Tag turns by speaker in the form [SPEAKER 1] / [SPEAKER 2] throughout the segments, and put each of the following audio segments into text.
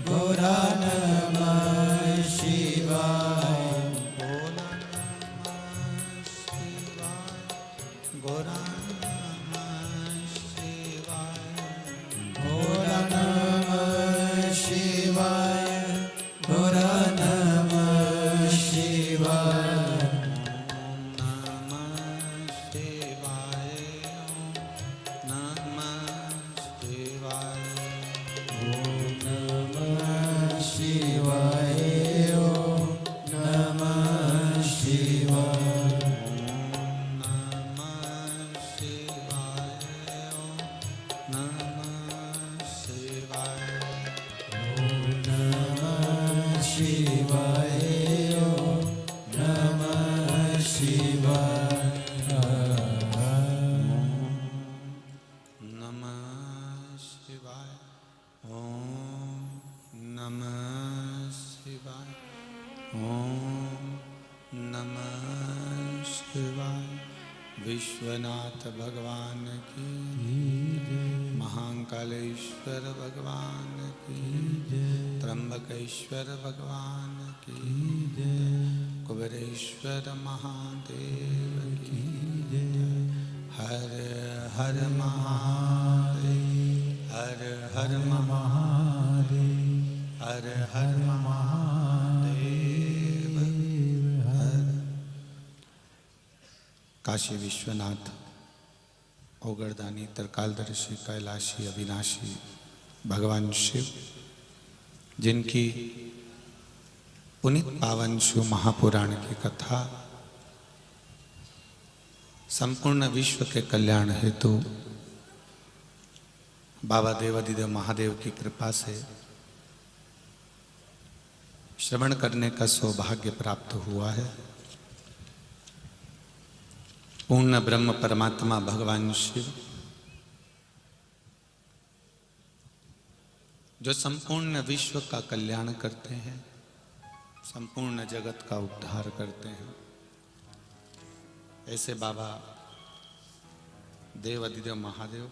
[SPEAKER 1] गोरा नमः शिवाय।
[SPEAKER 2] भोला नमः शिवाय, गोरा नमः शिवाय।
[SPEAKER 1] गोरा नमः शिवाय, गोरा नमः शिवाय।
[SPEAKER 2] विश्वनाथ भगवान की, महाकालेश्वर भगवान की, त्र्यंबकेश्वर भगवान की, कुबेरेश्वर महादेव की। हर हर महादेव, हर हर महादेव, हर हर महादेव। काशी विश्वनाथ, ओगरदानी, तरकालदर्शी, कैलाशी, अविनाशी भगवान शिव, जिनकी पुनीत पावन शिव महापुराण की कथा संपूर्ण विश्व के कल्याण हेतु बाबा देवादिदेव महादेव की कृपा से श्रवण करने का सौभाग्य प्राप्त हुआ है। पूर्ण ब्रह्म परमात्मा भगवान शिव, जो संपूर्ण विश्व का कल्याण करते हैं, संपूर्ण जगत का उद्धार करते हैं, ऐसे बाबा देवादिदेव महादेव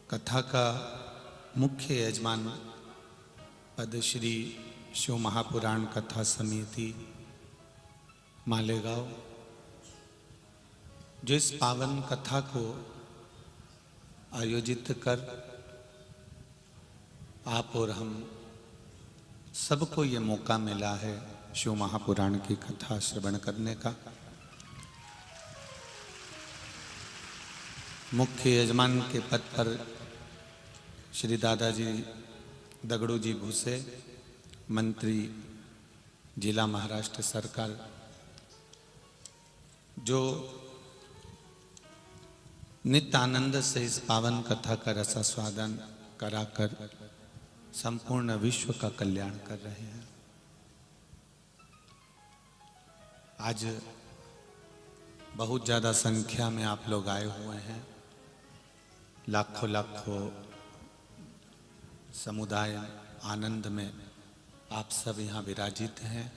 [SPEAKER 2] कथा का मुख्य यजमान पद श्री शिव महापुराण कथा समिति मालेगांव, जो इस पावन कथा को आयोजित कर आप और हम सबको ये मौका मिला है शिव महापुराण की कथा श्रवण करने का। मुख्य यजमान के पद पर श्री दादाजी दगड़ू जी भूसे, मंत्री जिला महाराष्ट्र सरकार, जो नित्य आनंद से इस पावन कथा का रसास्वादन कराकर संपूर्ण विश्व का कल्याण कर रहे हैं। आज बहुत ज़्यादा संख्या में आप लोग आए हुए हैं। लाखों लाखों समुदाय आनंद में आप सब यहाँ विराजित हैं।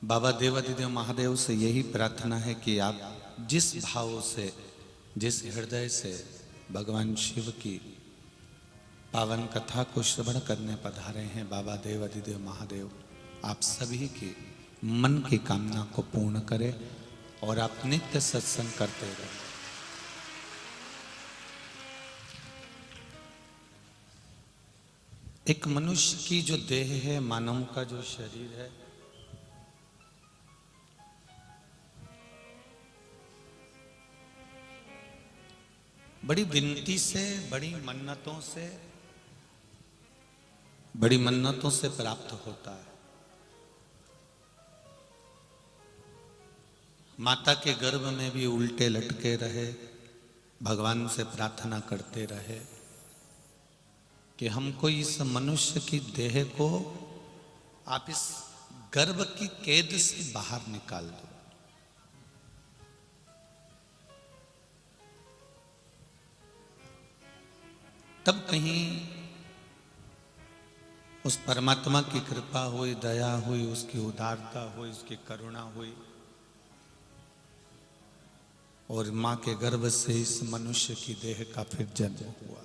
[SPEAKER 2] बाबा देवादिदेव महादेव से यही प्रार्थना है कि आप जिस भाव से, जिस हृदय से भगवान शिव की पावन कथा को श्रवण करने पधारे हैं, बाबा देवादिदेव महादेव आप सभी की मन की कामना को पूर्ण करें और आप नित्य सत्संग करते रहें। एक मनुष्य की जो देह है, मानव का जो शरीर है, बड़ी विनती से, बड़ी मन्नतों से प्राप्त होता है। माता के गर्भ में भी उल्टे लटके रहे, भगवान से प्रार्थना करते रहे कि हमको इस मनुष्य की देह को आप इस गर्भ की कैद से बाहर निकाल दो। तब कहीं उस परमात्मा की कृपा हुई, दया हुई, उसकी उदारता हुई, उसकी करुणा हुई और मां के गर्भ से इस मनुष्य की देह का फिर जन्म हुआ।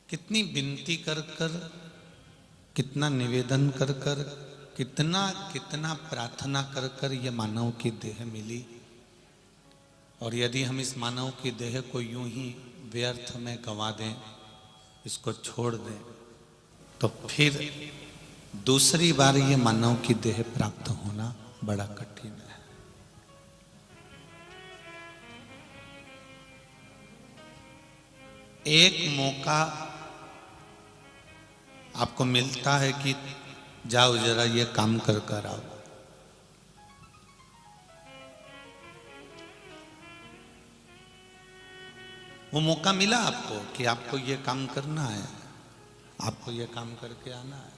[SPEAKER 2] कितनी विनती कर कर, कितना निवेदन कर कर, कितना कितना प्रार्थना कर कर ये मानव की देह मिली। और यदि हम इस मानव की देह को यूं ही व्यर्थ में गंवा दें, इसको छोड़ दें, तो फिर दूसरी बार ये मानव की देह प्राप्त होना बड़ा कठिन है। एक मौका आपको मिलता है कि जाओ जरा ये काम कर कर आओ। वो मौका मिला आपको कि आपको ये काम करना है, आपको ये काम करके आना है।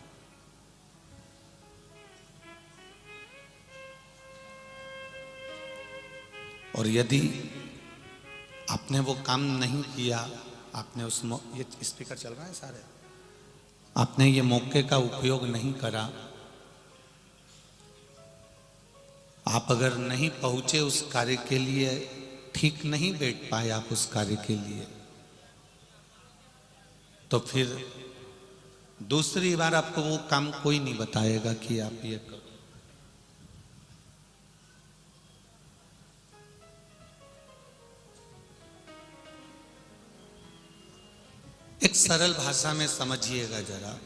[SPEAKER 2] और यदि आपने वो काम नहीं किया, आपने ये स्पीकर चल रहा है सारे, आपने ये मौके का उपयोग नहीं करा, आप अगर नहीं पहुंचे उस कार्य के लिए, ठीक नहीं बैठ पाए आप उस कार्य के लिए, तो फिर दूसरी बार आपको वो काम कोई नहीं बताएगा कि आप ये करो। एक सरल भाषा में समझिएगा जरा,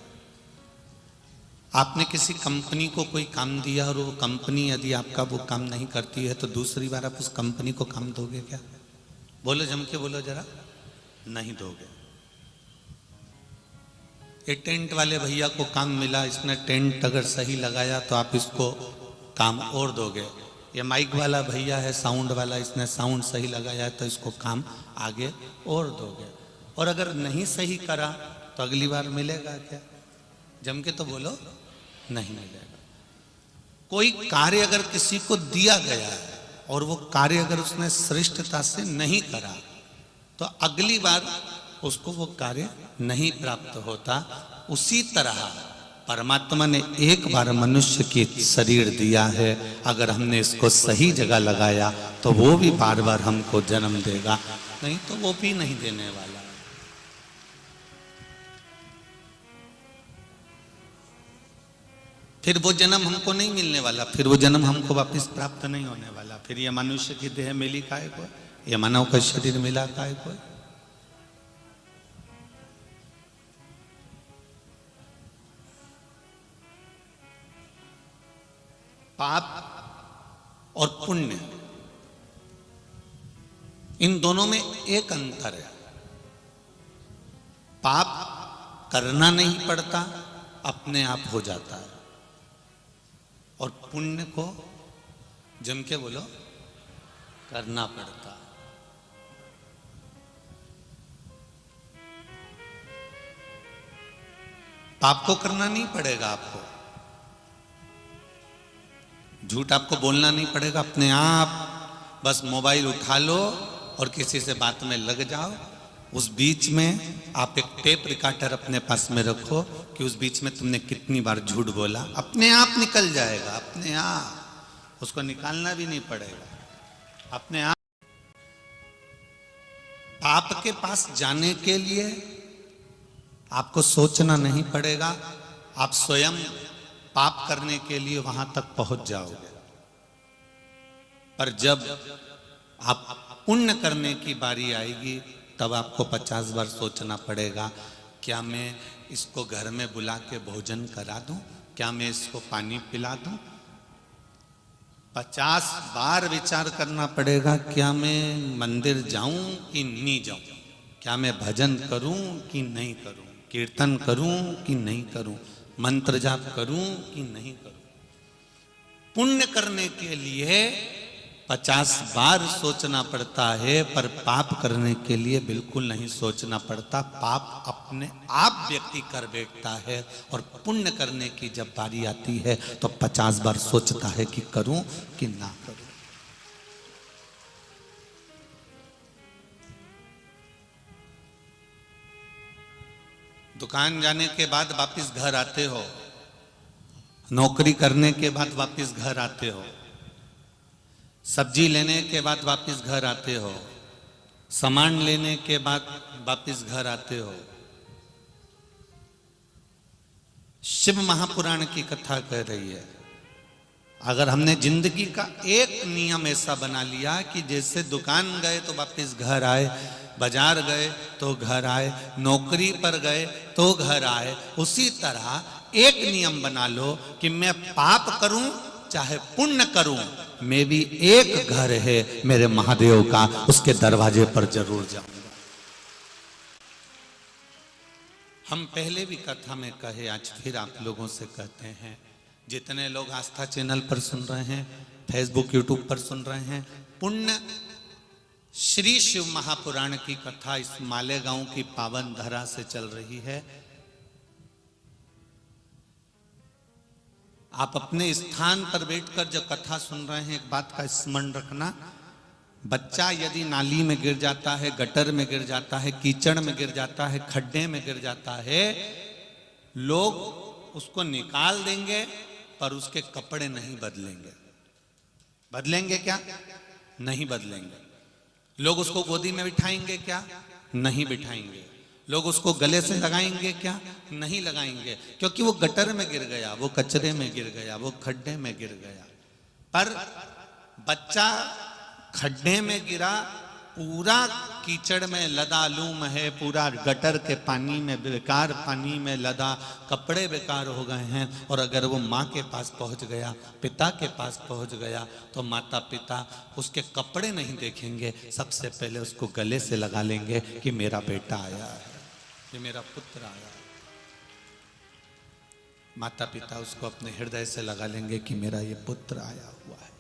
[SPEAKER 2] आपने किसी कंपनी को कोई काम दिया और वो कंपनी यदि आपका वो काम नहीं करती है तो दूसरी बार आप उस कंपनी को काम दोगे क्या? बोलो, जम के बोलो जरा, नहीं दोगे। ये टेंट वाले भैया को काम मिला, इसने टेंट अगर सही लगाया तो आप इसको काम और दोगे। ये माइक वाला भैया है, साउंड वाला, इसने साउंड सही लगाया तो इसको काम आगे और दोगे। और अगर नहीं सही करा तो अगली बार मिलेगा क्या? जम के तो बोलो, नहीं मिलेगा। कोई कार्य अगर किसी को दिया गया है और वो कार्य अगर उसने श्रेष्ठता से नहीं करा तो अगली बार उसको वो कार्य नहीं प्राप्त होता। उसी तरह परमात्मा ने एक बार मनुष्य की शरीर दिया है, अगर हमने इसको सही जगह लगाया तो वो भी बार बार हमको जन्म देगा, नहीं तो वो भी नहीं देने वाला। फिर वो जन्म हमको नहीं मिलने वाला, फिर वो जन्म हमको वापस प्राप्त नहीं होने वाला। फिर ये मनुष्य की देह मिली काहे को, ये मानव का शरीर मिला काहे को? पाप और पुण्य, इन दोनों में एक अंतर है। पाप करना नहीं पड़ता, अपने आप हो जाता है, और पुण्य को जम के बोलो करना पड़ता। पाप को करना नहीं पड़ेगा, आपको झूठ आपको बोलना नहीं पड़ेगा, अपने आप बस मोबाइल उठा लो और किसी से बात में लग जाओ। उस बीच में आप एक टेप रिकॉर्डर अपने पास में रखो कि उस बीच में तुमने कितनी बार झूठ बोला, अपने आप निकल जाएगा, अपने आप, उसको निकालना भी नहीं पड़ेगा, अपने आप। आपके पास जाने के लिए आपको सोचना नहीं पड़ेगा, आप स्वयं पाप करने के लिए वहां तक पहुंच जाओगे। पर जब आप पुण्य करने की बारी आएगी तब आपको 50 बार सोचना पड़ेगा, क्या मैं इसको घर में बुला के भोजन करा दूं, क्या मैं इसको पानी पिला दूं। 50 बार विचार करना पड़ेगा, क्या मैं मंदिर जाऊं कि नहीं जाऊं, क्या मैं भजन करूं कि नहीं करूं, कीर्तन करूं कि नहीं करूं, मंत्र जाप करूं कि नहीं करूं। पुण्य करने के लिए 50 बार सोचना पड़ता है, पर पाप करने के लिए बिल्कुल नहीं सोचना पड़ता। पाप अपने आप व्यक्ति कर बैठता है, और पुण्य करने की जब बारी आती है तो 50 बार सोचता है कि करूं कि ना करूं। दुकान जाने के बाद वापस घर आते हो, नौकरी करने के बाद वापस घर आते हो, सब्जी लेने के बाद वापस घर आते हो, सामान लेने के बाद वापस घर आते हो। शिव महापुराण की कथा कह रही है, अगर हमने जिंदगी का एक नियम ऐसा बना लिया कि जैसे दुकान गए तो वापस घर आए, बाजार गए तो घर आए, नौकरी पर गए तो घर आए, उसी तरह एक नियम बना लो कि मैं पाप करूं चाहे पुण्य करूं, मैं भी एक घर है मेरे महादेव का, उसके दरवाजे पर जरूर जाऊंगा। हम पहले भी कथा में कहे, आज फिर आप लोगों से कहते हैं, जितने लोग आस्था चैनल पर सुन रहे हैं, फेसबुक यूट्यूब पर सुन रहे हैं, पुण्य श्री शिव महापुराण की कथा इस मालेगांव की पावन धरा से चल रही है। आप अपने स्थान पर बैठकर जो कथा सुन रहे हैं, एक बात का स्मरण रखना, बच्चा यदि नाली में गिर जाता है, गटर में गिर जाता है, कीचड़ में गिर जाता है, खड्डे में गिर जाता है, लोग उसको निकाल देंगे पर उसके कपड़े नहीं बदलेंगे। बदलेंगे क्या? नहीं बदलेंगे। लोग उसको गोदी में बिठाएंगे क्या? नहीं बिठाएंगे। लोग उसको गले से लगाएंगे क्या? नहीं लगाएंगे, क्योंकि वो गटर में गिर गया, वो कचरे में गिर गया, वो खड्डे में गिर गया। पर बच्चा खड्डे में गिरा, पूरा कीचड़ में लदा, लूम है, पूरा गटर के पानी में, बेकार पानी में लदा, कपड़े बेकार हो गए हैं। और अगर वो माँ के पास पहुंच गया, पिता के पास पहुंच गया, तो माता पिता उसके कपड़े नहीं देखेंगे, सबसे पहले उसको गले से लगा लेंगे कि मेरा बेटा आया है, ये मेरा पुत्र आया है। माता पिता उसको अपने हृदय से लगा लेंगे कि मेरा ये पुत्र आया हुआ है।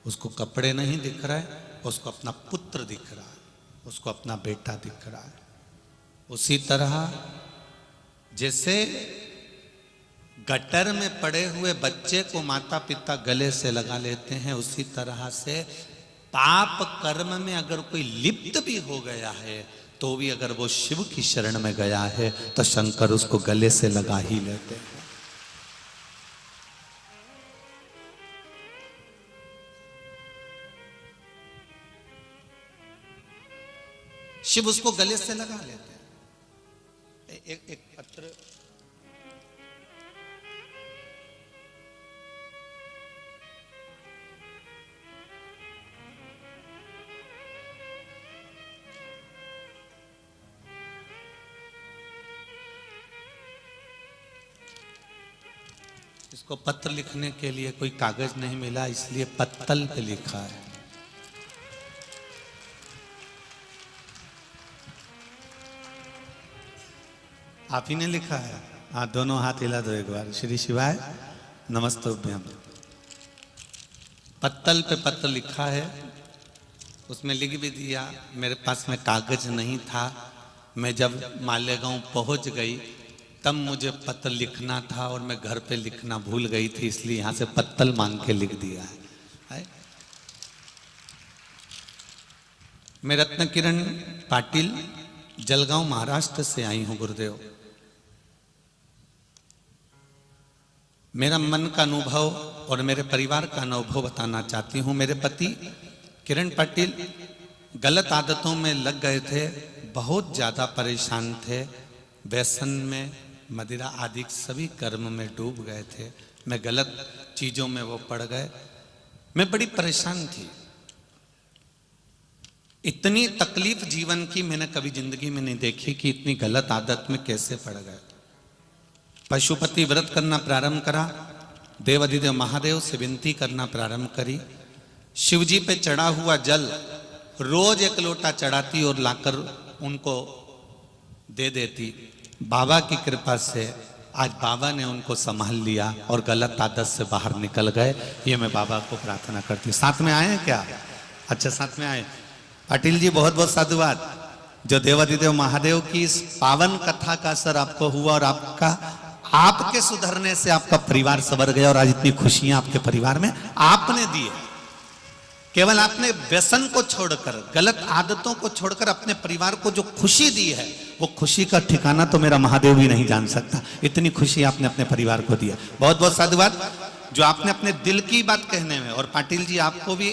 [SPEAKER 2] उसको कपड़े नहीं दिख रहा है, उसको अपना पुत्र दिख रहा है, उसको अपना बेटा दिख रहा है। उसी तरह जैसे गटर में पड़े हुए बच्चे को माता पिता गले से लगा लेते हैं, उसी तरह से पाप कर्म में अगर कोई लिप्त भी हो गया है, तो भी अगर वो शिव की शरण में गया है, तो शंकर उसको गले से लगा ही लेते हैं। शिव उसको गले से लगा लेते हैं। एक पत्र इसको पत्र लिखने के लिए कोई कागज नहीं मिला, इसलिए पत्तल पे लिखा है। आप ही ने लिखा है? हाँ, दोनों हाथ हिला दो एक बार। श्री शिवाय नमस्तुभ्यम। पत्तल पे पत्र लिखा है, उसमें लिख भी दिया। मेरे पास में कागज नहीं था, मैं जब मालेगांव पहुंच गई तब मुझे पत्र लिखना था और मैं घर पे लिखना भूल गई थी, इसलिए यहां से पत्तल मांग के लिख दिया है। मैं रत्न किरण पाटिल जलगांव महाराष्ट्र से आई हूं गुरुदेव। मेरा मन का अनुभव और मेरे परिवार का अनुभव बताना चाहती हूं। मेरे पति किरण पाटिल गलत आदतों में लग गए थे, बहुत ज़्यादा परेशान थे, व्यसन में, मदिरा आदि सभी कर्म में डूब गए थे। मैं गलत चीज़ों में वो पड़ गए, मैं बड़ी परेशान थी। इतनी तकलीफ जीवन की मैंने कभी जिंदगी में नहीं देखी कि इतनी गलत आदत में कैसे पड़ गए। पशुपति व्रत करना प्रारंभ करा, देवाधिदेव महादेव से विनती करना प्रारंभ करी, शिवजी पे चढ़ा हुआ जल रोज एक लोटा चढ़ाती और लाकर उनको दे देती। बाबा की कृपा से आज बाबा ने उनको संभाल लिया और गलत आदत से बाहर निकल गए। ये मैं बाबा को प्रार्थना करती हूँ। साथ में आए हैं क्या? अच्छा, साथ में आए। पाटिल जी बहुत बहुत साधुवाद। जो देवाधिदेव महादेव की इस पावन कथा का असर आपको हुआ और आपके सुधरने से आपका परिवार संवर गया और आज इतनी खुशियां आपके परिवार में आपने दी है। केवल आपने व्यसन को छोड़कर, गलत आदतों को छोड़कर अपने परिवार को जो खुशी दी है वो खुशी का ठिकाना तो मेरा महादेव भी नहीं जान सकता। इतनी खुशी आपने अपने परिवार को दिया। बहुत बहुत साधुवाद जो आपने अपने दिल की बात कहने में, और पाटिल जी आपको भी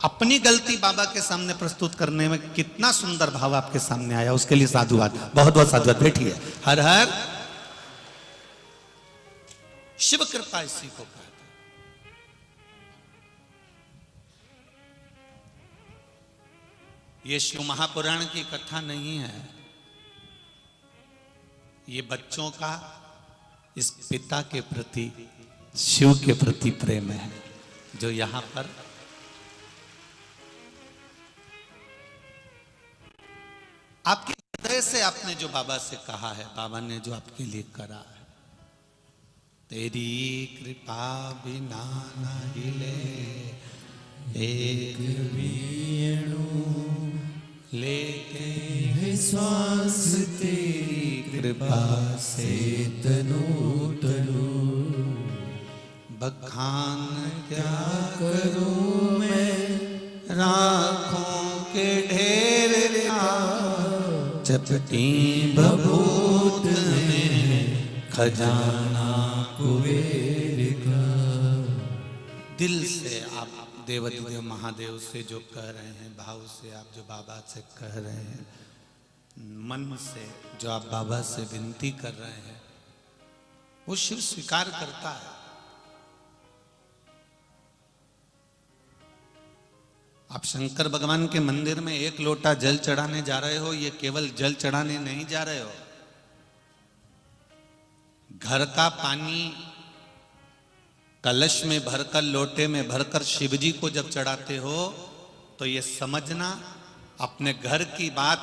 [SPEAKER 2] अपनी गलती बाबा के सामने प्रस्तुत करने में कितना सुंदर भाव आपके सामने आया, उसके लिए साधुवाद, बहुत बहुत साधुवाद। बैठिए। हर हर शिव कृपा इसी को कहते। ये शिव महापुराण की कथा नहीं है, ये बच्चों का इस पिता के प्रति, शिव के प्रति प्रेम है, जो यहां पर आपके हृदय से आपने जो बाबा से कहा है, बाबा ने जो आपके लिए करा है। तेरी कृपा बिना न हिले एक वीणु लेते हैं श्वास, तेरी कृपा से तनु तनु बखान क्या करूं मैं, राखों के ढेर चपटी बबूत में खजाना कुबेर का। दिल से आप देवाधिदेव महादेव से जो कह रहे हैं, भाव से आप जो बाबा से कह रहे हैं, मन से जो आप बाबा से विनती कर रहे हैं, वो शिव स्वीकार करता है। आप शंकर भगवान के मंदिर में एक लोटा जल चढ़ाने जा रहे हो, ये केवल जल चढ़ाने नहीं जा रहे हो। घर का पानी कलश में भरकर, लोटे में भरकर शिवजी को जब चढ़ाते हो, तो ये समझना अपने घर की बात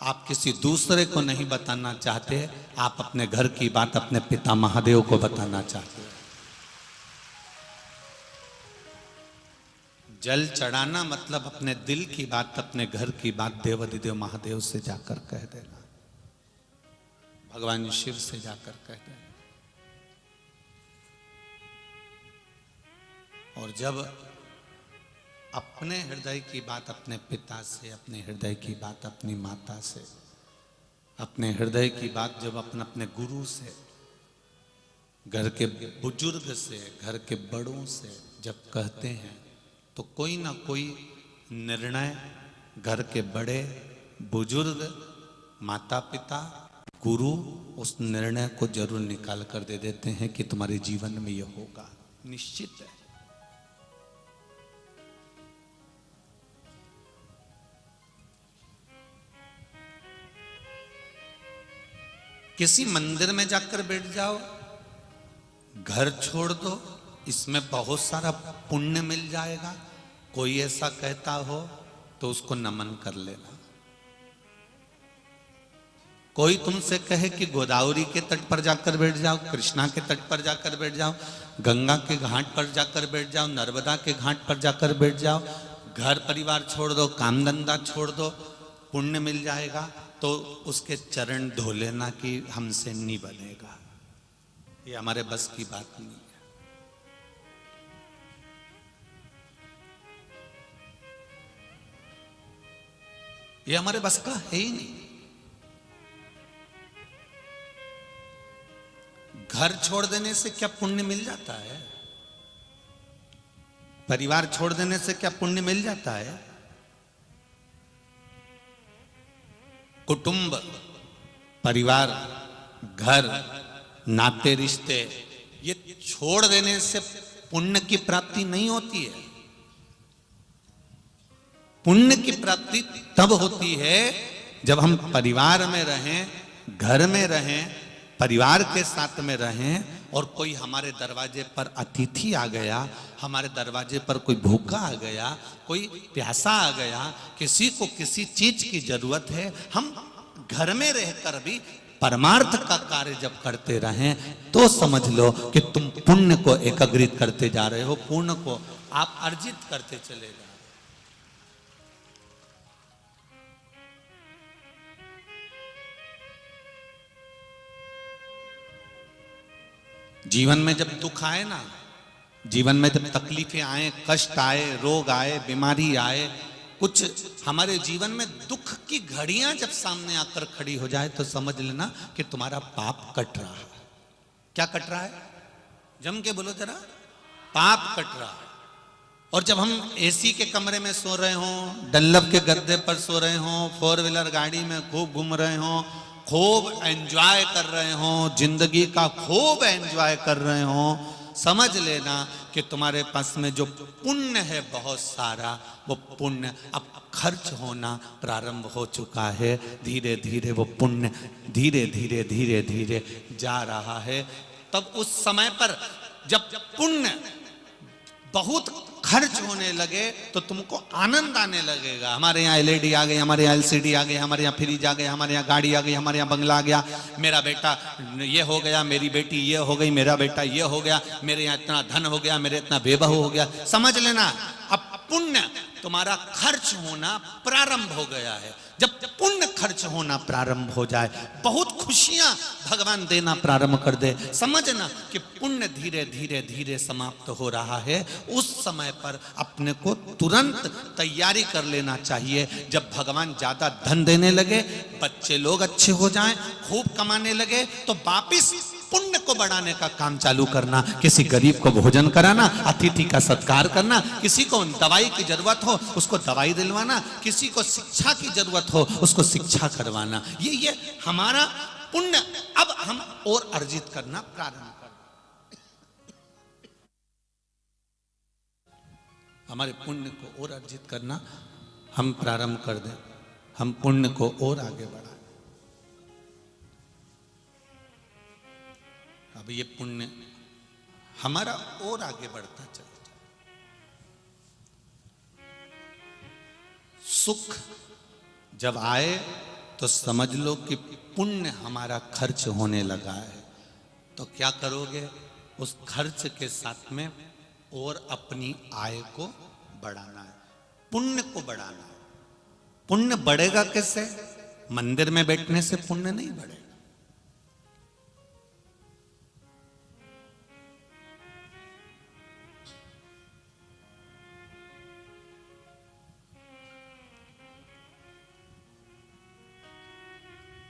[SPEAKER 2] आप किसी दूसरे को नहीं बताना चाहते, आप अपने घर की बात अपने पिता महादेव को बताना चाहते हो। जल चढ़ाना मतलब अपने दिल की बात, अपने घर की बात देवाधिदेव महादेव से जाकर कह देना, भगवान शिव से जाकर कह देना। और जब अपने हृदय की बात अपने पिता से, अपने हृदय की बात अपनी माता से, अपने हृदय की बात जब अपने गुरु से, घर के बुजुर्ग से, घर के बड़ों से जब कहते हैं, तो कोई ना कोई निर्णय घर के बड़े बुजुर्ग, माता पिता, गुरु उस निर्णय को जरूर निकाल कर दे देते हैं कि तुम्हारे जीवन में यह होगा, निश्चित है। किसी मंदिर में जाकर बैठ जाओ, घर छोड़ दो, इसमें बहुत सारा पुण्य मिल जाएगा। कोई ऐसा कहता हो तो उसको नमन कर लेना। कोई तुमसे कहे कि गोदावरी के तट पर जाकर बैठ जाओ, कृष्णा के तट पर जाकर बैठ जाओ, गंगा के घाट पर जाकर बैठ जाओ, नर्मदा के घाट पर जाकर बैठ जाओ, घर परिवार छोड़ दो, काम धंधा छोड़ दो, पुण्य मिल जाएगा, तो उसके चरण धो लेना कि हमसे नहीं बनेगा। ये हमारे बस की बात नहीं है। ये हमारे बस का है ही नहीं। घर छोड़ देने से क्या पुण्य मिल जाता है? परिवार छोड़ देने से क्या पुण्य मिल जाता है? कुटुंब, परिवार, घर, नाते रिश्ते, ये छोड़ देने से पुण्य की प्राप्ति नहीं होती है। पुण्य की प्राप्ति तब होती है जब हम परिवार में रहें, घर में रहें, परिवार के साथ में रहें, और कोई हमारे दरवाजे पर अतिथि आ गया, हमारे दरवाजे पर कोई भूखा आ गया, कोई प्यासा आ गया, किसी को किसी चीज की जरूरत है, हम घर में रहकर भी परमार्थ का कार्य जब करते रहें, तो समझ लो कि तुम पुण्य को एकाग्रित करते जा रहे हो, पुण्य को आप अर्जित करते चले जा रहे हो। जीवन में जब दुख आए ना, जीवन में जब तकलीफें आए, कष्ट आए, रोग आए, बीमारी आए, कुछ हमारे जीवन में दुख की घड़ियां जब सामने आकर खड़ी हो जाए तो समझ लेना कि तुम्हारा पाप कट रहा है। क्या कट रहा है? जम के बोलो जरा। पाप कट रहा है। और जब हम एसी के कमरे में सो रहे हों, डल्लब के गद्दे पर सो रहे हों, 4 व्हीलर गाड़ी में खूब घूम रहे हों, खूब एंजॉय कर रहे हों, जिंदगी का खूब एंजॉय कर रहे हों, समझ लेना कि तुम्हारे पास में जो पुण्य है बहुत सारा, वो पुण्य अब खर्च होना प्रारंभ हो चुका है। धीरे धीरे वो पुण्य धीरे धीरे धीरे धीरे जा रहा है। तब उस समय पर जब पुण्य बहुत खर्च होने लगे तो तुमको आनंद आने लगेगा। हमारे यहाँ एलईडी आ गई, हमारे यहाँ एलसीडी आ गई, हमारे यहाँ फ्रिज आ गए, हमारे यहाँ गाड़ी आ गई, हमारे यहाँ बंगला आ गया, मेरा बेटा ये हो गया, मेरी बेटी ये हो गई, मेरा बेटा ये हो गया, मेरे यहाँ इतना धन हो गया, मेरे इतना बेबहू हो गया। समझ लेना अब पुण्य तुम्हारा खर्च होना प्रारंभ हो गया है। जब पुण्य खर्च होना प्रारंभ हो जाए, बहुत खुशियां भगवान देना प्रारंभ कर दे, समझना कि पुण्य धीरे धीरे धीरे समाप्त हो रहा है। उस समय पर अपने को तुरंत तैयारी कर लेना चाहिए। जब भगवान ज्यादा धन देने लगे, बच्चे लोग अच्छे हो जाएं, खूब कमाने लगे, तो वापिस पुण्य को बढ़ाने का काम चालू करना। किसी गरीब को भोजन कराना, अतिथि का सत्कार करना, किसी को दवाई की जरूरत हो उसको दवाई दिलवाना, किसी को शिक्षा की जरूरत हो उसको शिक्षा करवाना। ये हमारा पुण्य अब हम और अर्जित करना प्रारंभ कर, हमारे पुण्य को और अर्जित करना हम प्रारंभ कर दें। हम पुण्य को और आगे बढ़ाएं। अब ये पुण्य हमारा और आगे बढ़ता चले। सुख जब आए तो समझ लो कि पुण्य हमारा खर्च होने लगा है। तो क्या करोगे? उस खर्च के साथ में और अपनी आय को बढ़ाना है, पुण्य को बढ़ाना है। पुण्य बढ़ेगा कैसे? मंदिर में बैठने से पुण्य नहीं बढ़ेगा।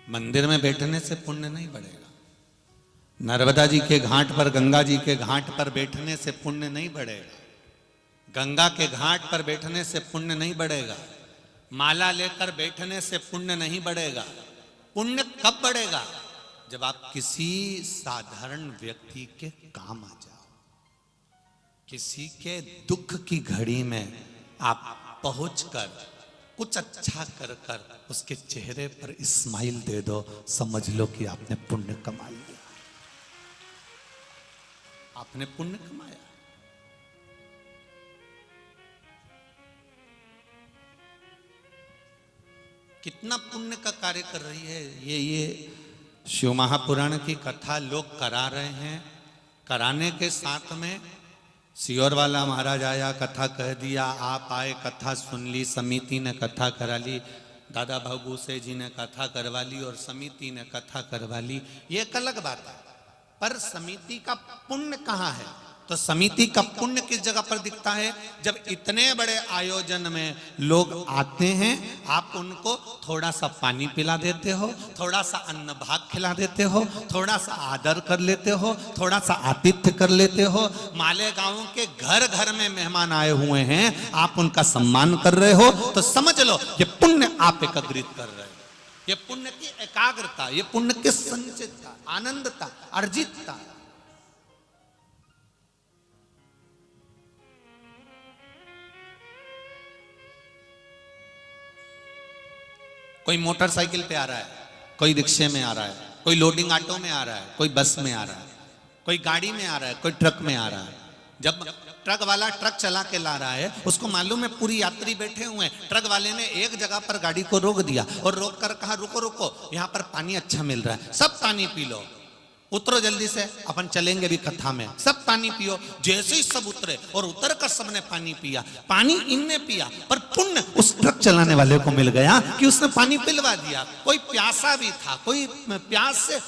[SPEAKER 2] मंदिर में बैठने से पुण्य नहीं बढ़ेगा। नर्मदा जी के घाट पर, गंगा जी के घाट पर बैठने से पुण्य नहीं बढ़ेगा। गंगा के घाट पर बैठने से पुण्य नहीं बढ़ेगा। माला लेकर बैठने से पुण्य नहीं बढ़ेगा। पुण्य कब बढ़ेगा? जब आप किसी साधारण व्यक्ति के काम आ जाओ, किसी के दुख की घड़ी में आप पहुंचकर कुछ अच्छा कर कर उसके चेहरे पर स्माइल दे दो, समझ लो कि आपने पुण्य कमा लिया। आपने पुण्य कमाया। कितना पुण्य का कार्य कर रही है ये शिव महापुराण की कथा लोग करा रहे हैं। कराने के साथ में सियोर वाला महाराज आया, कथा कह दिया, आप आए, कथा सुन ली, समिति ने कथा करा ली, दादा भगूसे जी ने कथा करवा ली और समिति ने कथा करवा ली। ये एक अलग बात है। पर समिति का पुण्य कहाँ है? तो समिति का पुण्य किस जगह पर दिखता है? जब इतने बड़े आयोजन में लोग आते हैं, आप उनको थोड़ा सा पानी पिला देते हो, थोड़ा सा अन्न भाग खिला देते हो, थोड़ा सा आदर कर लेते हो, थोड़ा सा आतिथ्य कर लेते हो। मालेगांव के घर घर में मेहमान आए हुए हैं, आप उनका सम्मान कर रहे हो, तो समझ लो ये पुण्य आप एकत्रित कर रहे हो। ये पुण्य की एकाग्रता, ये पुण्य की संचितता, आनंदता, अर्जितता। कोई मोटरसाइकिल पे आ रहा है, कोई रिक्शे में आ रहा है, कोई लोडिंग ऑटो में आ रहा है, कोई बस में आ रहा है, कोई गाड़ी में आ रहा है, कोई ट्रक में आ रहा है। जब ट्रक वाला ट्रक चला के ला रहा है, उसको मालूम है पूरी यात्री बैठे हुए हैं। ट्रक वाले ने एक जगह पर गाड़ी को रोक दिया और रोक कर कहा रुको रुको, यहाँ पर पानी अच्छा मिल रहा है, सब पानी पी लो। उतरो जल्दी से, अपन चलेंगे भी कथा में। सब पानी पियो। जैसे ही सब उतरे और उतर कर सबने पानी पिया। पानी इनने पिया, पर पुण्य उस ट्रक चलाने वाले को मिल गया कि उसने पानी पिलवा दिया। कोई प्यासा भी था, कोई प्यास से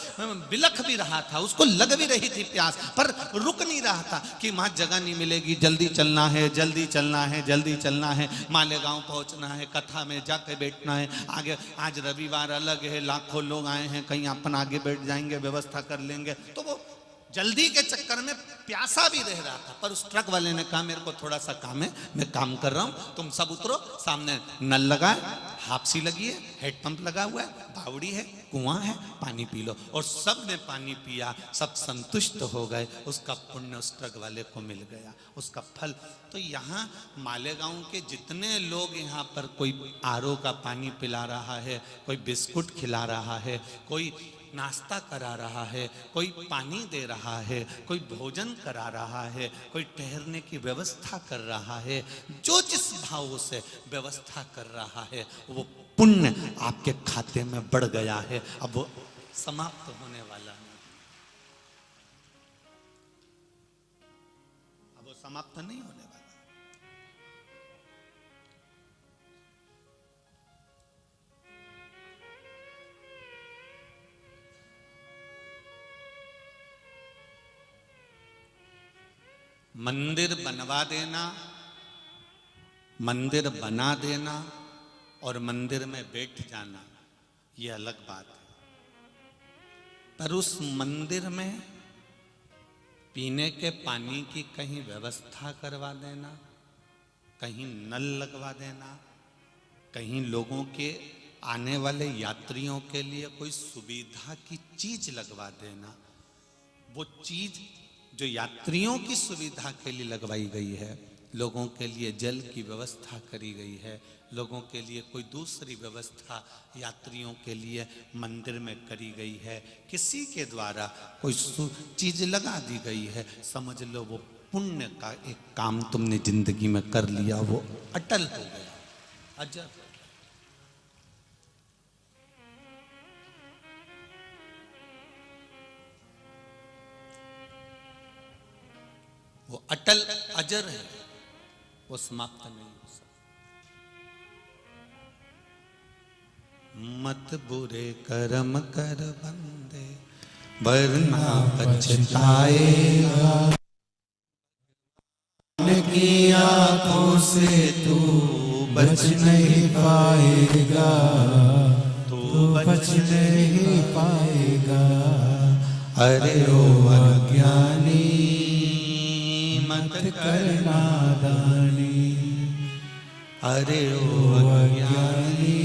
[SPEAKER 2] बिलख भी रहा था, उसको लग भी रही थी प्यास, पर रुक नहीं रहा था कि वहां जगह नहीं मिलेगी, जल्दी चलना है, जल्दी चलना है, जल्दी चलना है, मालेगांव पहुंचना है, कथा में जाके बैठना है। आगे आज रविवार अलग है, लाखों लोग आए हैं, कहीं अपन आगे बैठ जाएंगे, व्यवस्था कर लेंगे। तो वो जल्दी के चक्कर में प्यासा भी रह रहा था। पर उस ट्रक वाले ने कहा मेरे को थोड़ा सा काम है, मैं काम कर रहा हूं, तुम सब उतरो। सामने नल लगा है, हापसी लगी है, हेड पंप लगा हुआ है, बावड़ी है, कुआं है, पानी पी लो। और सब ने पानी पिया, सब संतुष्ट हो गए। उसका पुण्य उस ट्रक वाले को मिल गया, उसका फल। तो यहाँ मालेगांव के जितने लोग यहाँ पर, कोई आरओ का पानी पिला रहा है, कोई बिस्कुट खिला रहा है, कोई नाश्ता करा रहा है, कोई पानी दे रहा है, कोई भोजन करा रहा है, कोई ठहरने की व्यवस्था कर रहा है, जो जिस भाव से व्यवस्था कर रहा है, वो पुण्य आपके खाते में बढ़ गया है। अब वो समाप्त होने वाला है, अब वो समाप्त नहीं होने वाला। मंदिर बनवा देना, मंदिर बना देना और मंदिर में बैठ जाना, ये अलग बात है। पर उस मंदिर में पीने के पानी की कहीं व्यवस्था करवा देना, कहीं नल लगवा देना, कहीं लोगों के आने वाले यात्रियों के लिए कोई सुविधा की चीज लगवा देना, वो चीज जो यात्रियों की सुविधा के लिए लगवाई गई है, लोगों के लिए जल की व्यवस्था करी गई है, लोगों के लिए कोई दूसरी व्यवस्था यात्रियों के लिए मंदिर में करी गई है, किसी के द्वारा कोई चीज लगा दी गई है, समझ लो वो पुण्य का एक काम तुमने जिंदगी में कर लिया, वो अटल हो गया, अजर। वो अटल अजर है, वो समाप्त नहीं हो सकता। मत बुरे कर्म कर बंदे, वरना पछताएगा।
[SPEAKER 1] की आंखों से तू बच नहीं पाएगा, तू बच नहीं पाएगा।
[SPEAKER 2] अरे ओ अज्ञानी मत
[SPEAKER 1] कर नादानी,
[SPEAKER 2] अरे ओ अज्ञानी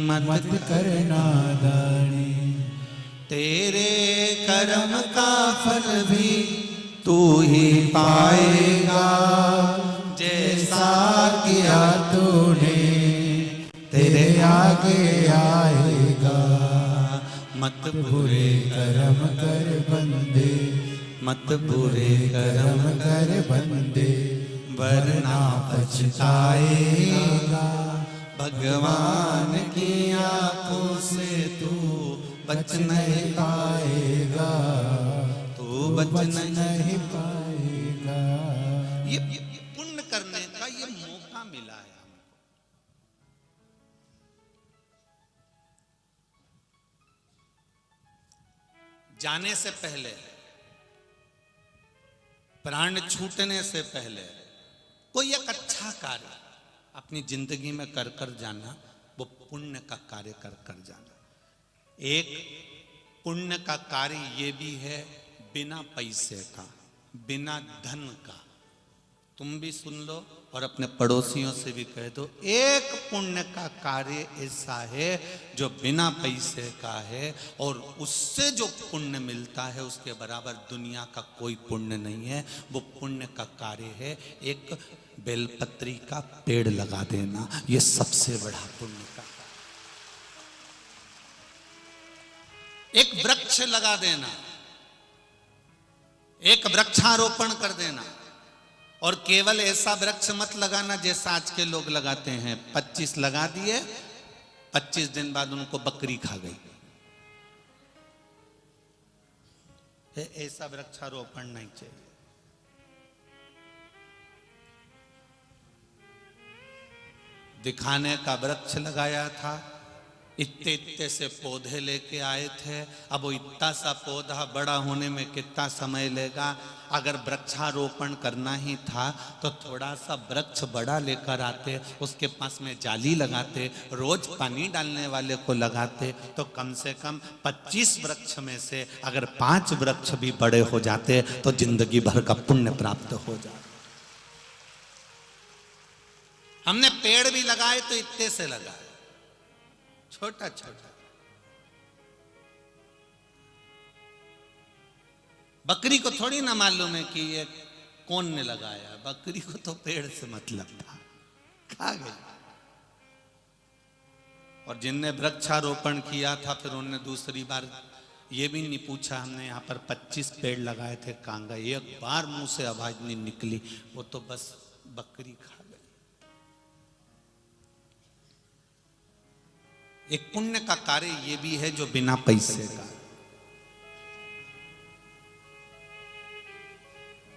[SPEAKER 2] मत
[SPEAKER 1] कर नादानी।
[SPEAKER 2] तेरे कर्म का फल भी तू ही पाएगा, जैसा
[SPEAKER 1] किया तूने तेरे आगे आएगा।
[SPEAKER 2] मत बुरे
[SPEAKER 1] कर्म कर बंदे,
[SPEAKER 2] मत बुरे
[SPEAKER 1] कर्म
[SPEAKER 2] कर्म
[SPEAKER 1] कर बंदे,
[SPEAKER 2] वरना
[SPEAKER 1] पछताएगा।
[SPEAKER 2] भगवान की आंखों से तू बच नहीं
[SPEAKER 1] पाएगा,
[SPEAKER 2] तू बच नहीं
[SPEAKER 1] पाएगा।
[SPEAKER 2] ये पुण्य करने का ये मौका मिला है हमको। जाने से पहले, प्राण छूटने से पहले कोई एक अच्छा कार्य अपनी जिंदगी में कर कर जाना, वो पुण्य का कार्य कर कर जाना। एक पुण्य का कार्य ये भी है बिना पैसे का, बिना धन का। तुम भी सुन लो और अपने पड़ोसियों से भी कह दो, एक पुण्य का कार्य ऐसा है जो बिना पैसे का है, और उससे जो पुण्य मिलता है उसके बराबर दुनिया का कोई पुण्य नहीं है। वो पुण्य का कार्य है एक बेलपत्री का पेड़ लगा देना, ये सबसे बड़ा पुण्य का। एक वृक्ष लगा देना, एक वृक्षारोपण कर देना। और केवल ऐसा वृक्ष मत लगाना जैसा आज के लोग लगाते हैं, 25 लगा दिए, 25 दिन बाद उनको बकरी खा गई। ऐसा वृक्षारोपण नहीं चाहिए। दिखाने का वृक्ष लगाया था, इतने इतने से पौधे लेके आए थे। अब वो इतना सा पौधा बड़ा होने में कितना समय लेगा? अगर वृक्षारोपण करना ही था तो थोड़ा सा वृक्ष बड़ा लेकर आते, उसके पास में जाली लगाते, रोज पानी डालने वाले को लगाते, तो कम से कम 25 वृक्ष में से अगर 5 वृक्ष भी बड़े हो जाते तो जिंदगी भर का पुण्य प्राप्त हो जाता। हमने पेड़ भी लगाए तो इतने से लगाए, छोटा छोटा। बकरी को थोड़ी ना मालूम है कि ये कौन ने लगाया, बकरी को तो पेड़ से मतलब था, खा गई। और जिनने वृक्षारोपण किया था फिर उन्होंने दूसरी बार ये भी नहीं पूछा हमने यहाँ पर 25 पेड़ लगाए थे कहाँ गए, एक बार मुंह से आवाज नहीं निकली, वो तो बस बकरी खा गई। एक पुण्य का कार्य ये भी है जो बिना पैसे का।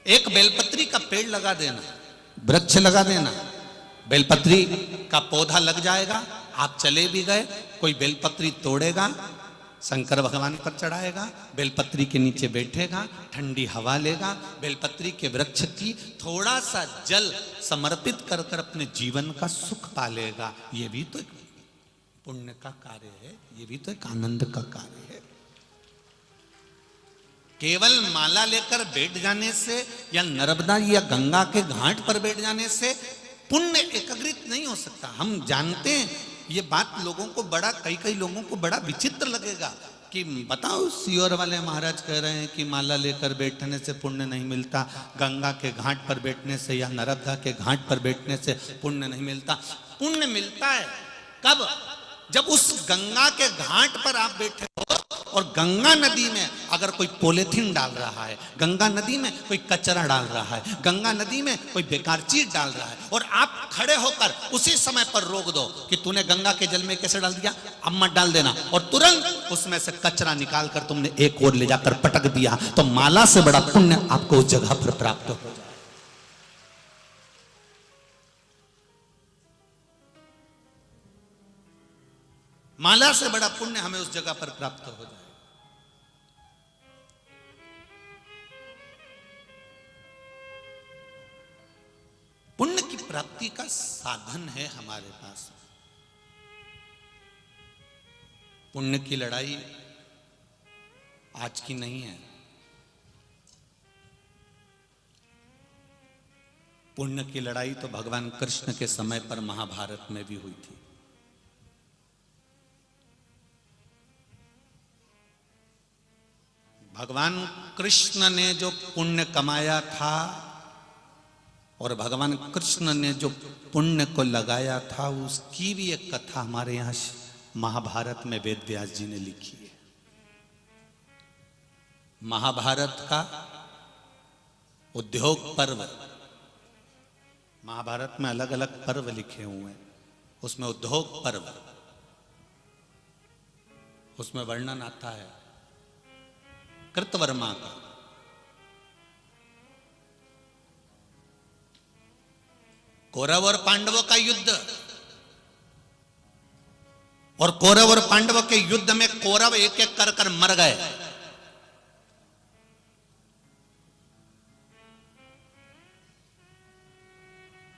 [SPEAKER 2] एक बेलपत्री का पेड़ लगा देना, वृक्ष लगा देना, बेलपत्री का पौधा लग जाएगा। आप चले भी गए, कोई बेलपत्री तोड़ेगा, शंकर भगवान पर चढ़ाएगा, बेलपत्री के नीचे बैठेगा, ठंडी हवा लेगा, बेलपत्री के वृक्ष की थोड़ा सा जल समर्पित कर कर अपने जीवन का सुख पालेगा। ये भी तो एक पुण्य का कार्य है, ये भी तो एक आनंद का कार्य है। केवल माला लेकर बैठ जाने से या नर्मदा या गंगा के घाट पर बैठ जाने से पुण्य एकाग्रित नहीं हो सकता। हम जानते हैं ये बात, लोगों को बड़ा, कई लोगों को बड़ा विचित्र लगेगा कि बताओ सीहोर वाले महाराज कह रहे हैं कि माला लेकर बैठने से पुण्य नहीं मिलता, गंगा के घाट पर बैठने से या नर्मदा के घाट पर बैठने से पुण्य नहीं मिलता। पुण्य मिलता है कब? जब उस गंगा के घाट पर आप बैठे हो और गंगा नदी में अगर कोई पॉलीथीन डाल रहा है, गंगा नदी में कोई कचरा डाल रहा है, गंगा नदी में कोई बेकार चीज डाल रहा है, और आप खड़े होकर उसी समय पर रोक दो कि तूने गंगा के जल में कैसे डाल दिया, अब मत डाल देना, और तुरंत उसमें से कचरा निकाल कर तुमने एक ओर ले जाकर पटक दिया, तो माला से बड़ा पुण्य आपको उस जगह पर प्राप्त हो जाए। माला से बड़ा पुण्य हमें उस जगह पर प्राप्त हो जाए। पुण्य की प्राप्ति का साधन है हमारे पास। पुण्य की लड़ाई आज की नहीं है। पुण्य की लड़ाई तो भगवान कृष्ण के समय पर महाभारत में भी हुई थी। भगवान कृष्ण ने जो पुण्य कमाया था और भगवान कृष्ण ने जो पुण्य को लगाया था, उसकी भी एक कथा हमारे यहां महाभारत में वेद व्यास जी ने लिखी है। महाभारत का उद्योग पर्व, महाभारत में अलग अलग पर्व लिखे हुए हैं, उसमें उद्योग पर्व, उसमें वर्णन आता है कृतवर्मा का। कौरव और पांडवों का युद्ध, और कौरव और पांडवों के युद्ध में कौरव एक एक कर कर मर गए।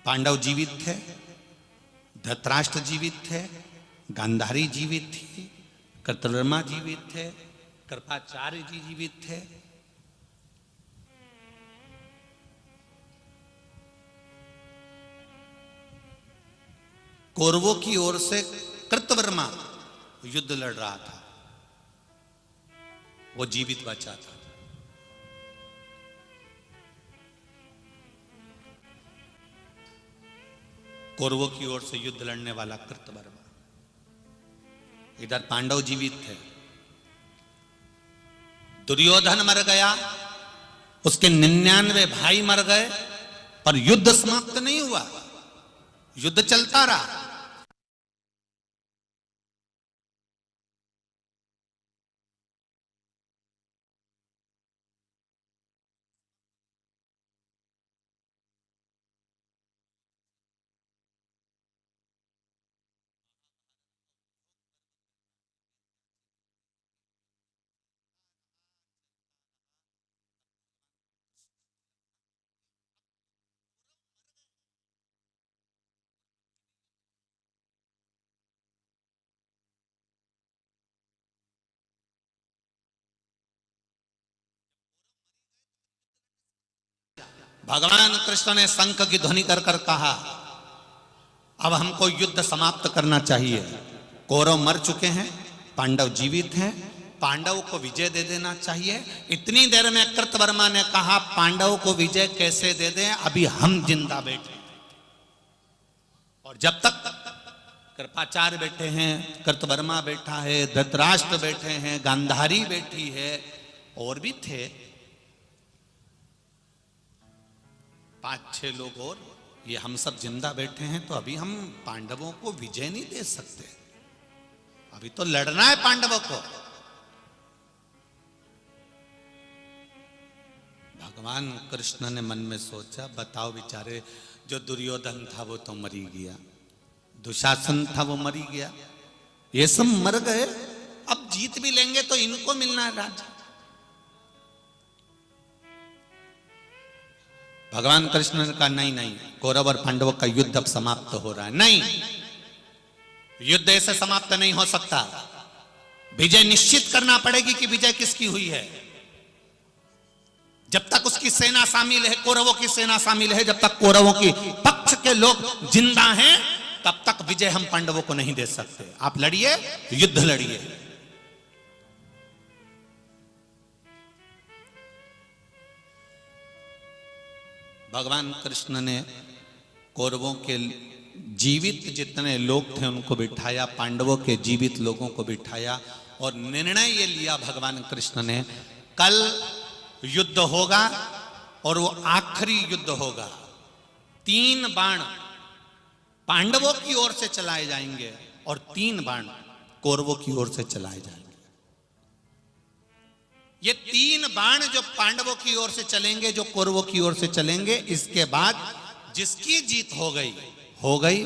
[SPEAKER 2] पांडव जीवित थे, धृतराष्ट्र जीवित थे, गांधारी जीवित थी, कृतवर्मा जीवित थे, कृपाचार्य जी जीवित थे। कौरवों की ओर से कृतवर्मा युद्ध लड़ रहा था, वो जीवित बचा था। कौरवों की ओर से युद्ध लड़ने वाला कृतवर्मा, इधर पांडव जीवित थे। दुर्योधन मर गया, उसके 99 भाई मर गए, पर युद्ध समाप्त नहीं हुआ, युद्ध चलता रहा। भगवान कृष्ण ने शंख की ध्वनि कर कर कहा, अब हमको युद्ध समाप्त करना चाहिए। कौरव मर चुके हैं, पांडव जीवित हैं, पांडव को विजय दे देना चाहिए। इतनी देर में कृतवर्मा ने कहा, पांडव को विजय कैसे दे दें, अभी हम जिंदा बैठे। और जब तक कृपाचार्य बैठे हैं, कृतवर्मा बैठा है, धृतराष्ट्र बैठे हैं, गांधारी बैठी है, और भी थे 5-6 लोग, और ये हम सब जिंदा बैठे हैं, तो अभी हम पांडवों को विजय नहीं दे सकते, अभी तो लड़ना है पांडवों को। भगवान कृष्ण ने मन में सोचा, बताओ बेचारे, जो दुर्योधन था वो तो मरी गया, दुशासन था वो मरी गया, ये सब मर गए, अब जीत भी लेंगे तो इनको मिलना है राज्य। भगवान कृष्ण ने कहा, नहीं नहीं, कौरव और पांडवों का युद्ध अब समाप्त हो रहा है। नहीं, युद्ध ऐसे समाप्त नहीं हो सकता, विजय निश्चित करना पड़ेगी कि विजय किसकी हुई है। जब तक उसकी सेना शामिल है, कौरवों की सेना शामिल है, जब तक कौरवों की पक्ष के लोग जिंदा हैं, तब तक विजय हम पांडवों को नहीं दे सकते। आप लड़िए, युद्ध लड़िए। भगवान कृष्ण ने कौरवों के जीवित जितने लोग थे उनको बिठाया, पांडवों के जीवित लोगों को बिठाया, और निर्णय ये लिया भगवान कृष्ण ने, कल युद्ध होगा और वो आखिरी युद्ध होगा। 3 बाण पांडवों की ओर से चलाए जाएंगे और 3 बाण कौरवों की ओर से चलाए जाएंगे। ये 3 बाण जो पांडवों की ओर से चलेंगे, जो कौरवों की ओर से चलेंगे, इसके बाद जिसकी जीत हो गई हो गई,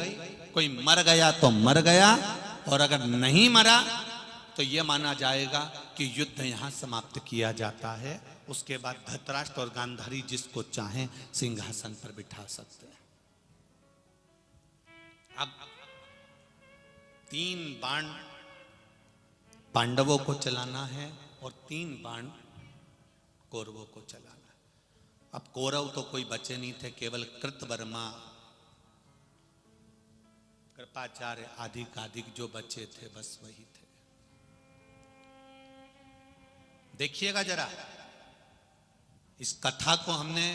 [SPEAKER 2] कोई मर गया तो मर गया, और अगर नहीं मरा तो यह माना जाएगा कि युद्ध यहां समाप्त किया जाता है। उसके बाद धृतराष्ट्र और गांधारी जिसको चाहें सिंहासन पर बिठा सकते हैं। अब 3 बाण पांडवों को चलाना है और 3 बाण कौरवों को चलाना है। अब कौरव तो कोई बचे नहीं थे, केवल कृतवर्मा, कृपाचार्य आदि जो बचे थे बस वही थे। देखिएगा जरा, इस कथा को हमने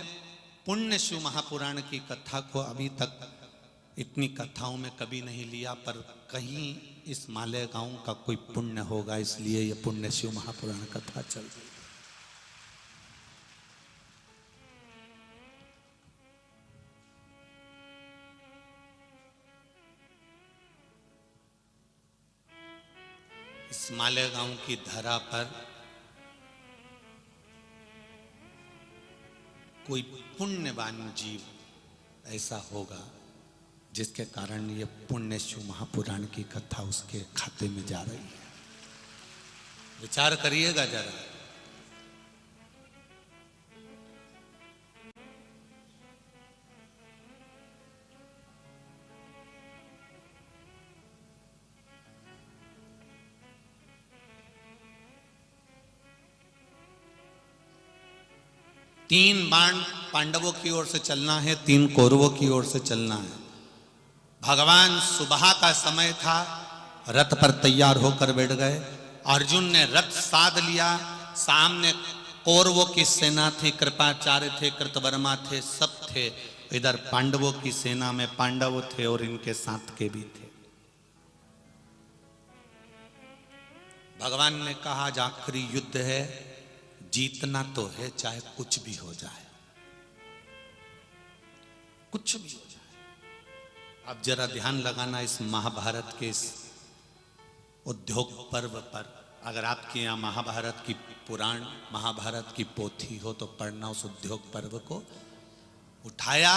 [SPEAKER 2] पुण्य शिव महापुराण की कथा को अभी तक इतनी कथाओं में कभी नहीं लिया, पर कहीं इस मालेगांव का कोई पुण्य होगा, इसलिए ये पुण्य शिव महापुराण कथा चल रही है। इस मालेगांव की धरा पर कोई पुण्यवान जीव ऐसा होगा जिसके कारण ये पुण्य शिव महापुराण की कथा उसके खाते में जा रही है। विचार करिएगा जरा। तीन बाण पांडवों की ओर से चलना है, 3 कौरवों की ओर से चलना है। भगवान सुबह का समय था, रथ पर तैयार होकर बैठ गए। अर्जुन ने रथ साध लिया, सामने कौरवों की सेना थी, कृपाचार्य थे, कृतवर्मा थे, सब थे। इधर पांडवों की सेना में पांडव थे और इनके साथ के भी थे। भगवान ने कहा, आज आखिरी युद्ध है, जीतना तो है, चाहे कुछ भी हो जाए, कुछ भी हो जाए। अब जरा ध्यान लगाना इस महाभारत के इस उद्योग पर्व पर। अगर आपके यहाँ महाभारत की पुराण, महाभारत की पोथी हो तो पढ़ना उस उद्योग पर्व को। उठाया,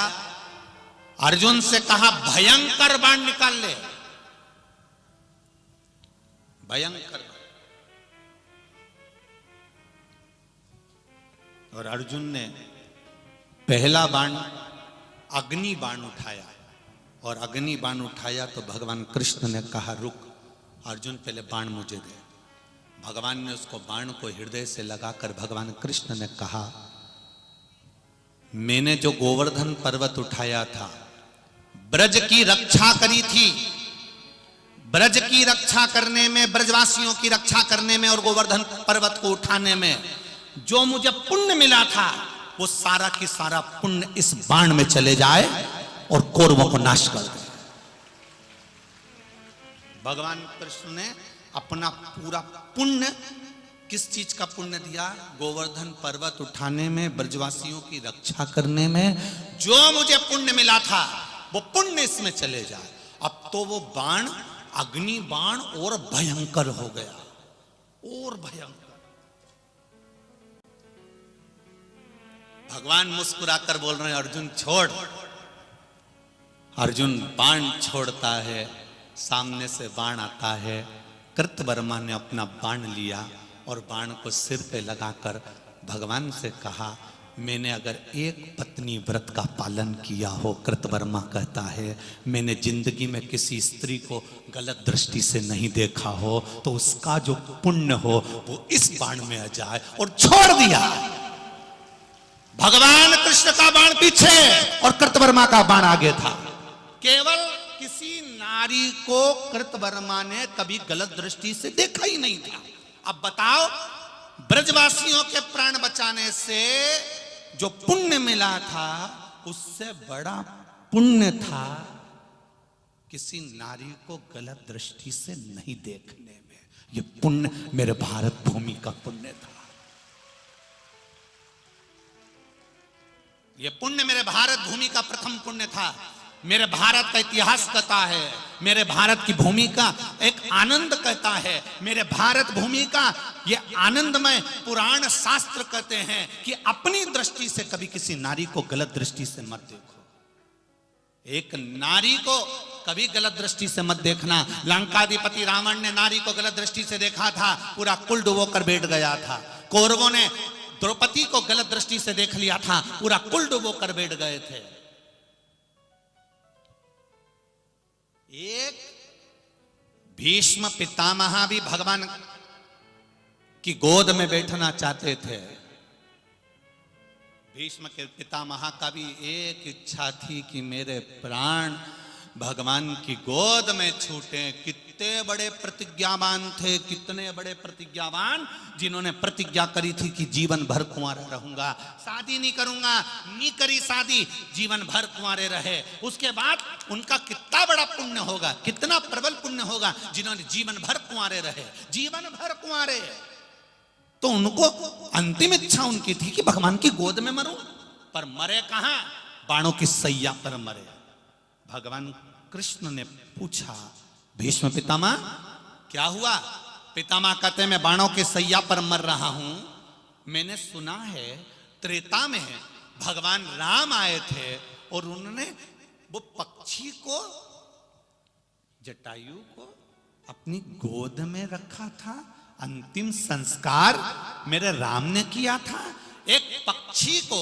[SPEAKER 2] अर्जुन से कहा, भयंकर बाण निकाल ले, भयंकर बाण। और अर्जुन ने पहला बाण अग्नि बाण उठाया, और अग्नि बाण उठाया तो भगवान कृष्ण ने कहा, रुक अर्जुन, पहले बाण मुझे दे। भगवान ने उसको बाण को हृदय से लगाकर भगवान कृष्ण ने कहा, मैंने जो गोवर्धन पर्वत उठाया था, ब्रज की रक्षा करी थी, ब्रज की रक्षा करने में, ब्रजवासियों की रक्षा करने में और गोवर्धन पर्वत को उठाने में जो मुझे पुण्य मिला था, वो सारा की सारा पुण्य इस बाण में चले जाए और कौरवों को नाश कर दे। भगवान कृष्ण ने अपना पूरा पुण्य, किस चीज का पुण्य दिया? गोवर्धन पर्वत उठाने में, ब्रजवासियों की रक्षा करने में जो मुझे पुण्य मिला था, वो पुण्य इसमें चले जाए। अब तो वो बाण, अग्नि बाण और भयंकर हो गया, और भयंकर। भगवान मुस्कुराकर बोल रहे हैं, अर्जुन छोड़। अर्जुन बाण छोड़ता है, सामने से बाण आता है। कृतवर्मा ने अपना बाण लिया और बाण को सिर पे लगाकर भगवान से कहा, मैंने अगर एक पत्नी व्रत का पालन किया हो, कृतवर्मा कहता है, मैंने जिंदगी में किसी स्त्री को गलत दृष्टि से नहीं देखा हो, तो उसका जो पुण्य हो वो इस बाण में आ जाए, और छोड़ दिया। भगवान कृष्ण का बाण पीछे और कृतवर्मा का बाण आगे था। केवल किसी नारी को कृतवर्मा ने कभी गलत दृष्टि से देखा ही नहीं था। अब बताओ, ब्रजवासियों के प्राण बचाने से जो पुण्य मिला था, उससे बड़ा पुण्य था किसी नारी को गलत दृष्टि से नहीं देखने में। यह पुण्य मेरे भारत भूमि का पुण्य था। यह पुण्य मेरे भारत भूमि का प्रथम पुण्य था। मेरे भारत का इतिहास कहता है, मेरे भारत की भूमि का एक आनंद कहता है, मेरे भारत भूमि का ये आनंदमय पुराण शास्त्र कहते हैं कि अपनी दृष्टि से कभी किसी नारी को गलत दृष्टि से मत देखो। एक नारी को कभी गलत दृष्टि से मत देखना। लंकाधिपति रावण ने नारी को गलत दृष्टि से देखा था, पूरा कुल डुबोकर बैठ गया था। कौरवों ने द्रौपदी को गलत दृष्टि से देख लिया था, पूरा कुल डुबोकर बैठ गए थे। एक भीष्म पितामह भी भगवान की गोद में बैठना चाहते थे। भीष्म के पितामह का भी एक इच्छा थी कि मेरे प्राण भगवान की गोद में छूटे। कितने बड़े प्रतिज्ञावान थे, कितने बड़े प्रतिज्ञावान, जिन्होंने प्रतिज्ञा करी थी कि जीवन भर कुंवारा रहूंगा, शादी नहीं करूंगा, नहीं करी शादी, जीवन भर कुंवारे रहे। उसके बाद उनका कितना बड़ा पुण्य होगा, कितना प्रबल पुण्य होगा, जिन्होंने जीवन भर कुंवारे रहे, जीवन भर कुंवारे। तो उनको अंतिम इच्छा उनकी थी कि भगवान की गोद में मरूं, पर मरे कहां? बाणों की सैया पर मरे। भगवान कृष्ण ने पूछा, भीष्म पितामह क्या हुआ? पितामह कहते हैं, मैं बाणों के सैया पर मर रहा हूं। मैंने सुना है त्रेता में भगवान राम आए थे और उन्होंने वो पक्षी को, जटायु को अपनी गोद में रखा था। अंतिम संस्कार मेरे राम ने किया था। एक पक्षी को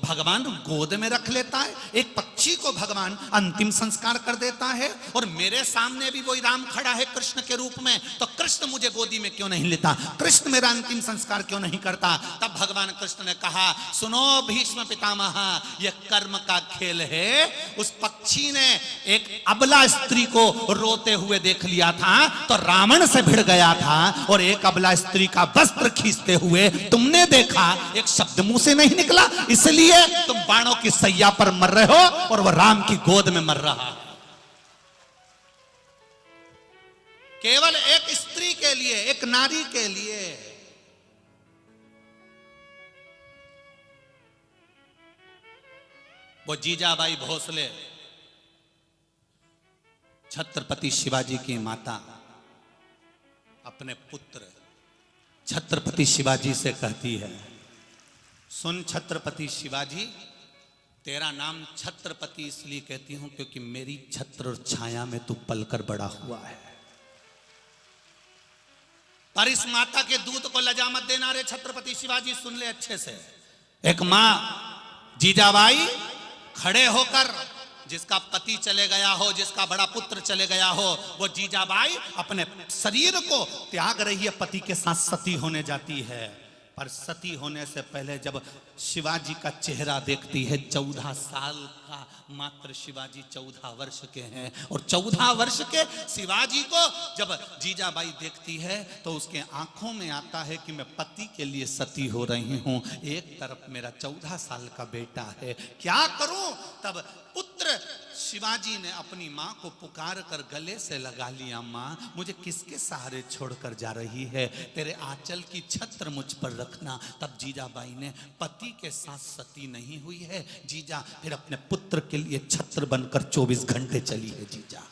[SPEAKER 2] भगवान गोद में रख लेता है, एक पक्षी को भगवान अंतिम संस्कार कर देता है, और मेरे सामने भी वही राम खड़ा है कृष्ण के रूप में। तो कृष्ण मुझे गोदी में क्यों नहीं लेता? कृष्ण मेरा अंतिम संस्कार क्यों नहीं करता? तब भगवान कृष्ण ने कहा, सुनो भीष्म पितामह, यह कर्म का खेल है। उस पक्षी ने एक अबला स्त्री को रोते हुए देख लिया था तो रावण से भिड़ गया था, और एक अबला स्त्री का वस्त्र खींचते हुए तुमने देखा, एक शब्द मुंह से नहीं निकला, इसलिए तुम बाणों की सैया पर मर रहे हो और वह राम की गोद में मर रहा है। केवल एक स्त्री के लिए, एक नारी के लिए। वो जीजाबाई भोसले, छत्रपति शिवाजी की माता, अपने पुत्र छत्रपति शिवाजी से कहती है, सुन छत्रपति शिवाजी, तेरा नाम छत्रपति इसलिए कहती हूं क्योंकि मेरी छत्र और छाया में तू पलकर बड़ा हुआ है। पर इस माता के दूत को लजा मत देना रे छत्रपति शिवाजी, सुन ले अच्छे से। एक मां जीजाबाई खड़े होकर, जिसका पति चले गया हो, जिसका बड़ा पुत्र चले गया हो, वो जीजाबाई अपने शरीर को त्याग रही है, पति के साथ सती होने जाती है। पर सती होने से पहले जब शिवाजी का चेहरा देखती है, 14 साल का मात्र शिवाजी 14 वर्ष के हैं, और 14 वर्ष के शिवाजी को जब जीजाबाई देखती है तो उसके आंखों में आता है कि मैं पति के लिए सती हो रही हूं, एक तरफ मेरा 14 साल का बेटा है, क्या करूं। तब पुत्र शिवाजी ने अपनी मां को पुकार कर गले से लगा लिया, मां मुझे किसके सहारे छोड़कर जा रही है, तेरे आंचल की छत्र मुझ पर रखना। तब जीजाबाई ने, पति के साथ सती नहीं हुई है जीजा, फिर अपने पुत्र के लिए छत्र बनकर 24 घंटे चली है जीजा।